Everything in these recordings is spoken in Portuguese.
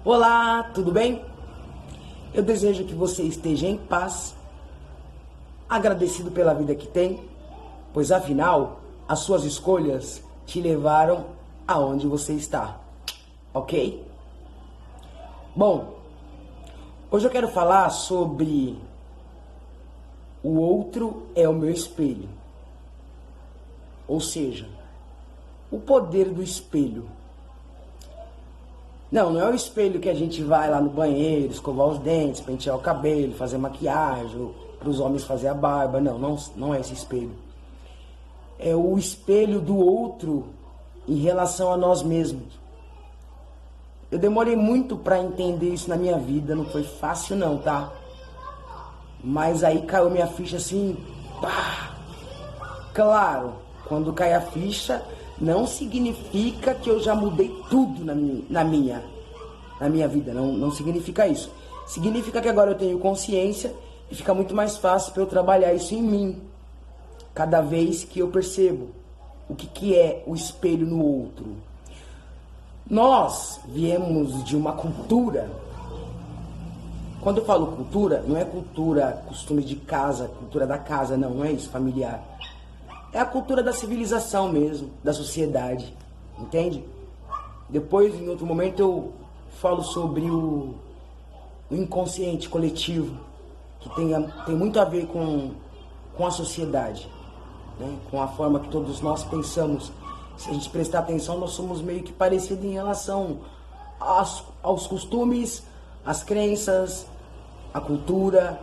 Olá, tudo bem? Eu desejo que você esteja em paz, agradecido pela vida que tem, pois afinal, as suas escolhas te levaram aonde você está, ok? Bom, hoje eu quero falar sobre o outro é o meu espelho, ou seja, o poder do espelho. Não é o espelho que a gente vai lá no banheiro, escovar os dentes, pentear o cabelo, fazer maquiagem, para os homens fazer a barba. Não é esse espelho. É o espelho do outro em relação a nós mesmos. Eu demorei muito para entender isso na minha vida, não foi fácil não, tá? Mas aí caiu minha ficha assim, pá! Claro, quando cai a ficha, não significa que eu já mudei tudo na minha vida, não significa isso. Significa que agora eu tenho consciência e fica muito mais fácil para eu trabalhar isso em mim. Cada vez que eu percebo o que é o espelho no outro. Nós viemos de uma cultura. Quando eu falo cultura, não é cultura, costume de casa, cultura da casa, não é isso, familiar. É a cultura da civilização mesmo, da sociedade, entende? Depois, em outro momento, eu falo sobre o inconsciente coletivo, que tem muito a ver com a sociedade, né? Com a forma que todos nós pensamos. Se a gente prestar atenção, nós somos meio que parecidos em relação aos costumes, às crenças, à cultura.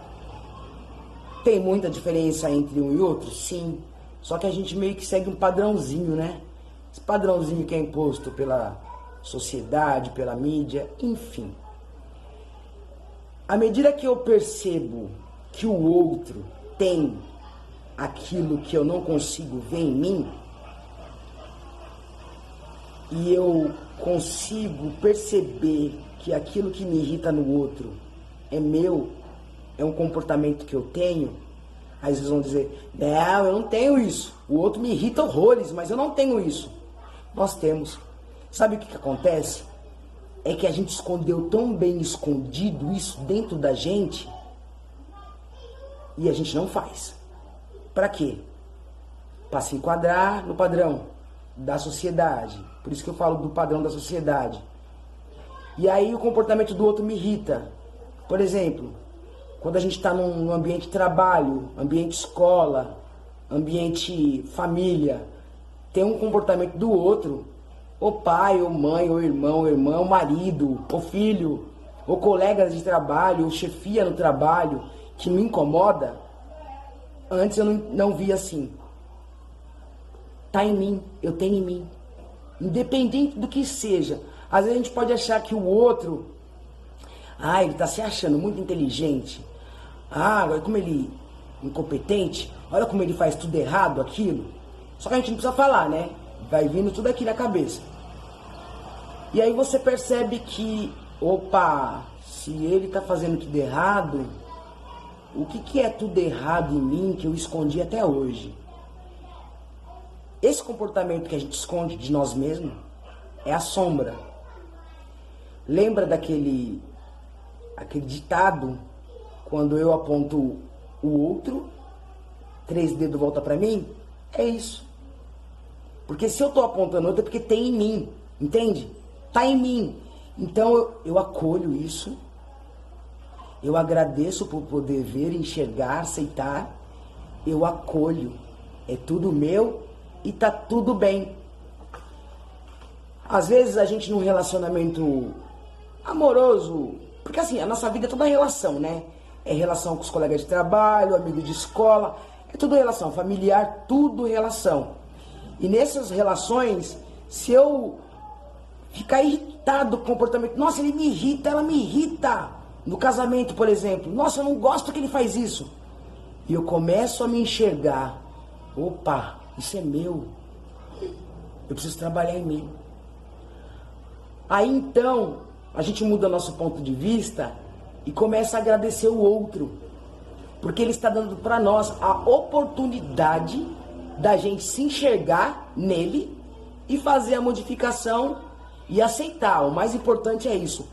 Tem muita diferença entre um e outro? Sim. Só que a gente meio que segue um padrãozinho, né? Esse padrãozinho que é imposto pela sociedade, pela mídia, enfim. À medida que eu percebo que o outro tem aquilo que eu não consigo ver em mim, e eu consigo perceber que aquilo que me irrita no outro é meu, é um comportamento que eu tenho, aí vocês vão dizer, não, eu não tenho isso. O outro me irrita horrores, mas eu não tenho isso. Nós temos. Sabe o que acontece? É que a gente escondeu tão bem escondido isso dentro da gente e a gente não faz. Pra quê? Pra se enquadrar no padrão da sociedade. Por isso que eu falo do padrão da sociedade. E aí o comportamento do outro me irrita. Por exemplo, quando a gente está num ambiente de trabalho, ambiente escola, ambiente família, tem um comportamento do outro, ou pai, ou mãe, ou irmão, ou irmã, ou marido, ou filho, ou colegas de trabalho, ou chefia no trabalho, que me incomoda, antes eu não via assim. Tá em mim, eu tenho em mim. Independente do que seja. Às vezes a gente pode achar que o outro, ele tá se achando muito inteligente. Agora como ele é incompetente, olha como ele faz tudo errado, aquilo. Só que a gente não precisa falar, né? Vai vindo tudo aqui na cabeça. E aí você percebe que, opa, se ele tá fazendo tudo errado, o que é tudo errado em mim que eu escondi até hoje? Esse comportamento que a gente esconde de nós mesmos é a sombra. Lembra aquele ditado, quando eu aponto o outro, 3 dedos volta pra mim? É isso. Porque se eu tô apontando outro é porque tem em mim, entende? Tá em mim. Então eu acolho isso, eu agradeço por poder ver, enxergar, aceitar, eu acolho. É tudo meu e tá tudo bem. Às vezes a gente num relacionamento amoroso, porque assim, a nossa vida é toda relação, né? É relação com os colegas de trabalho, amigo de escola, é tudo relação, familiar, tudo relação. E nessas relações, se eu ficar irritado com o comportamento, nossa, ele me irrita, ela me irrita. No casamento, por exemplo, nossa, eu não gosto que ele faz isso. E eu começo a me enxergar, opa, isso é meu. Eu preciso trabalhar em mim. Aí então, a gente muda nosso ponto de vista e começa a agradecer o outro. Porque ele está dando para nós a oportunidade da gente se enxergar nele e fazer a modificação e aceitar. O mais importante é isso.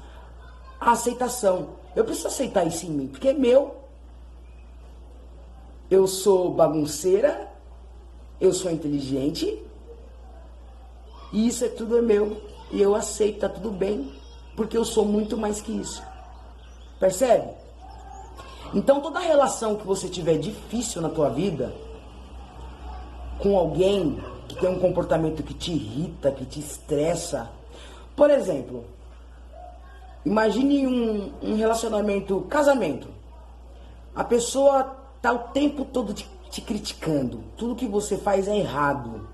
A aceitação. Eu preciso aceitar isso em mim, porque é meu. Eu sou bagunceira, eu sou inteligente, e isso é tudo é meu. E eu aceito, tá tudo bem, porque eu sou muito mais que isso. Percebe? Então toda relação que você tiver difícil na tua vida, com alguém que tem um comportamento que te irrita, que te estressa. Por exemplo, imagine um relacionamento, casamento. A pessoa tá o tempo todo te criticando. Tudo que você faz é errado.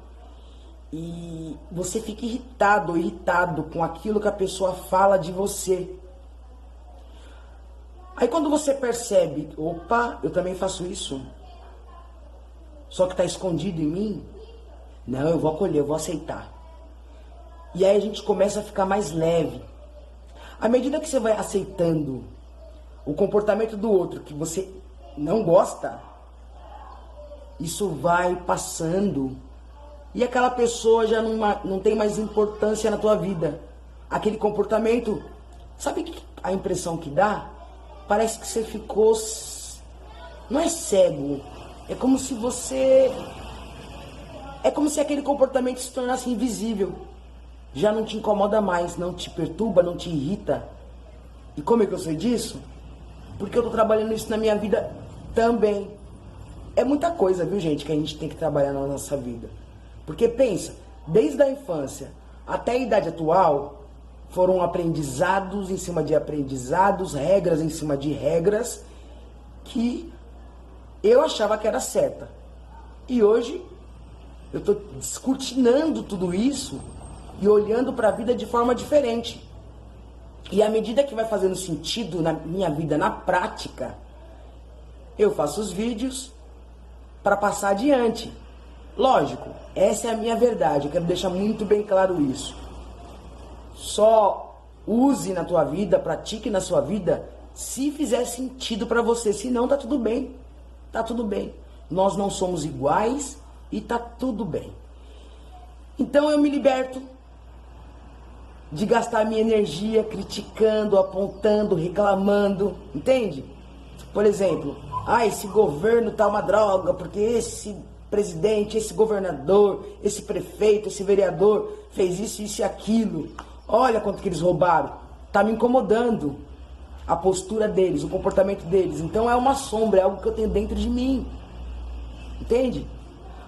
E você fica irritado ou irritado com aquilo que a pessoa fala de você. Aí quando você percebe, opa, eu também faço isso. Só que está escondido em mim. Não, eu vou acolher, eu vou aceitar. E aí a gente começa a ficar mais leve. À medida que você vai aceitando o comportamento do outro que você não gosta, isso vai passando. E aquela pessoa já não tem mais importância na tua vida. Aquele comportamento, sabe a impressão que dá? Parece que você ficou, não é cego, é como se aquele comportamento se tornasse invisível. Já não te incomoda mais, não te perturba, não te irrita. E como é que eu sei disso? Porque eu tô trabalhando isso na minha vida também. É muita coisa, viu, gente, que a gente tem que trabalhar na nossa vida. Porque pensa, desde a infância até a idade atual, foram aprendizados em cima de aprendizados, regras em cima de regras, que eu achava que era certa. E hoje, eu estou descortinando tudo isso e olhando para a vida de forma diferente. E à medida que vai fazendo sentido na minha vida, na prática, eu faço os vídeos para passar adiante. Lógico, essa é a minha verdade, eu quero deixar muito bem claro isso. Só use na tua vida, pratique na sua vida, se fizer sentido para você, senão tá tudo bem. Tá tudo bem. Nós não somos iguais e tá tudo bem. Então eu me liberto de gastar minha energia criticando, apontando, reclamando, entende? Por exemplo, esse governo tá uma droga, porque esse presidente, esse governador, esse prefeito, esse vereador fez isso, isso e aquilo. Olha quanto que eles roubaram. Tá me incomodando a postura deles, o comportamento deles. Então é uma sombra, é algo que eu tenho dentro de mim. Entende?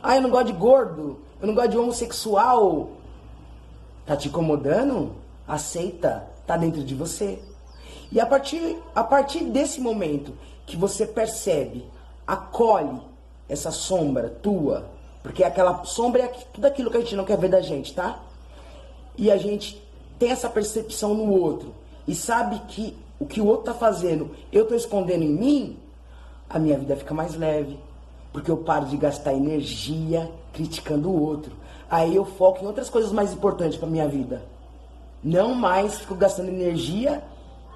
Eu não gosto de gordo, eu não gosto de homossexual. Tá te incomodando? Aceita, tá dentro de você. E a partir desse momento que você percebe, acolhe essa sombra tua, porque aquela sombra é tudo aquilo que a gente não quer ver da gente, tá? E a gente tem essa percepção no outro e sabe que o que o outro tá fazendo, eu tô escondendo em mim, a minha vida fica mais leve, porque eu paro de gastar energia criticando o outro. Aí eu foco em outras coisas mais importantes para minha vida. Não mais fico gastando energia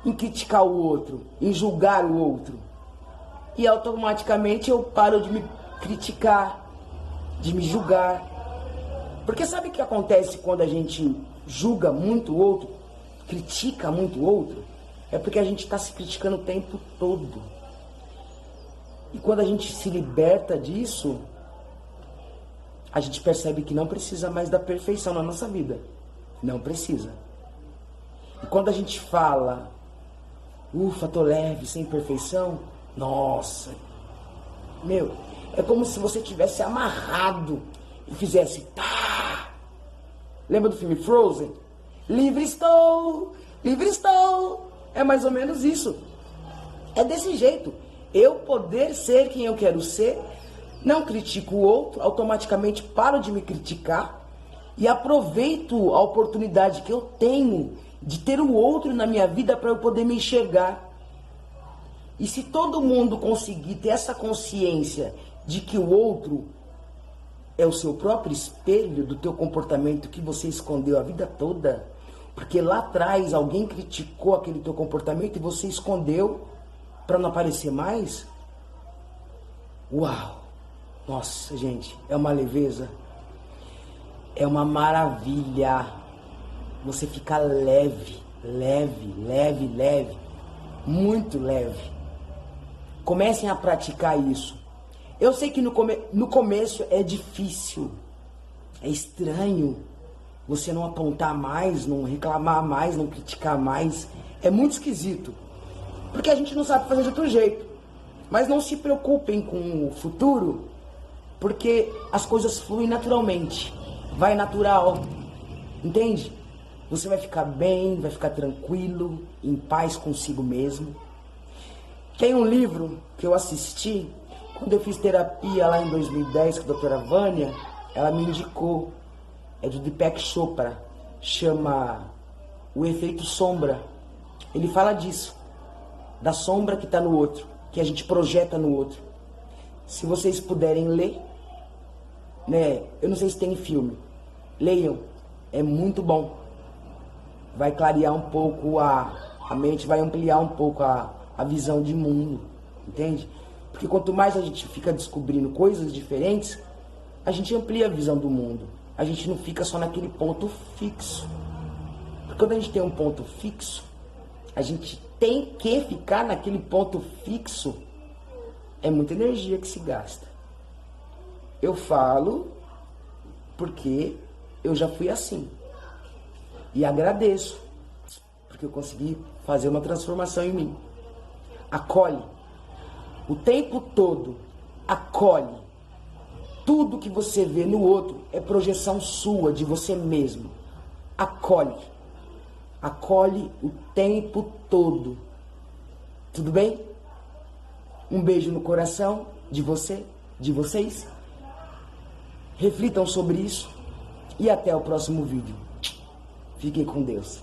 em criticar o outro, em julgar o outro. E automaticamente eu paro de me criticar, de me julgar. Porque sabe o que acontece quando a gente julga muito o outro, critica muito o outro? É porque a gente está se criticando o tempo todo. E quando a gente se liberta disso, a gente percebe que não precisa mais da perfeição na nossa vida. Não precisa. E quando a gente fala, ufa, tô leve, sem perfeição, nossa, meu, é como se você tivesse amarrado e fizesse, tá. Lembra do filme Frozen? Livre estou, livre estou. É mais ou menos isso. É desse jeito. Eu poder ser quem eu quero ser, não critico o outro, automaticamente paro de me criticar e aproveito a oportunidade que eu tenho de ter o outro na minha vida para eu poder me enxergar. E se todo mundo conseguir ter essa consciência de que o outro é o seu próprio espelho do teu comportamento que você escondeu a vida toda, porque lá atrás alguém criticou aquele teu comportamento e você escondeu para não aparecer mais. Uau! Nossa, gente, é uma leveza. É uma maravilha. Você fica leve. leve, leve, leve, muito leve. Comecem a praticar isso. Eu sei que no começo é difícil, é estranho você não apontar mais, não reclamar mais, não criticar mais. É muito esquisito, porque a gente não sabe fazer de outro jeito. Mas não se preocupem com o futuro, porque as coisas fluem naturalmente. Vai natural, entende? Você vai ficar bem, vai ficar tranquilo, em paz consigo mesmo. Tem um livro que eu assisti, quando eu fiz terapia lá em 2010 com a doutora Vânia, ela me indicou, é do Deepak Chopra, chama O Efeito Sombra. Ele fala disso, da sombra que está no outro, que a gente projeta no outro. Se vocês puderem ler, né, eu não sei se tem filme, leiam, é muito bom. Vai clarear um pouco a mente, vai ampliar um pouco a visão de mundo, entende? Porque quanto mais a gente fica descobrindo coisas diferentes, a gente amplia a visão do mundo. A gente não fica só naquele ponto fixo. Porque quando a gente tem um ponto fixo, a gente tem que ficar naquele ponto fixo. É muita energia que se gasta. Eu falo porque eu já fui assim. E agradeço, porque eu consegui fazer uma transformação em mim. Acolhe. O tempo todo, acolhe. Tudo que você vê no outro é projeção sua, de você mesmo. Acolhe. Acolhe o tempo todo. Tudo bem? Um beijo no coração de você, de vocês. Reflitam sobre isso e até o próximo vídeo. Fiquem com Deus.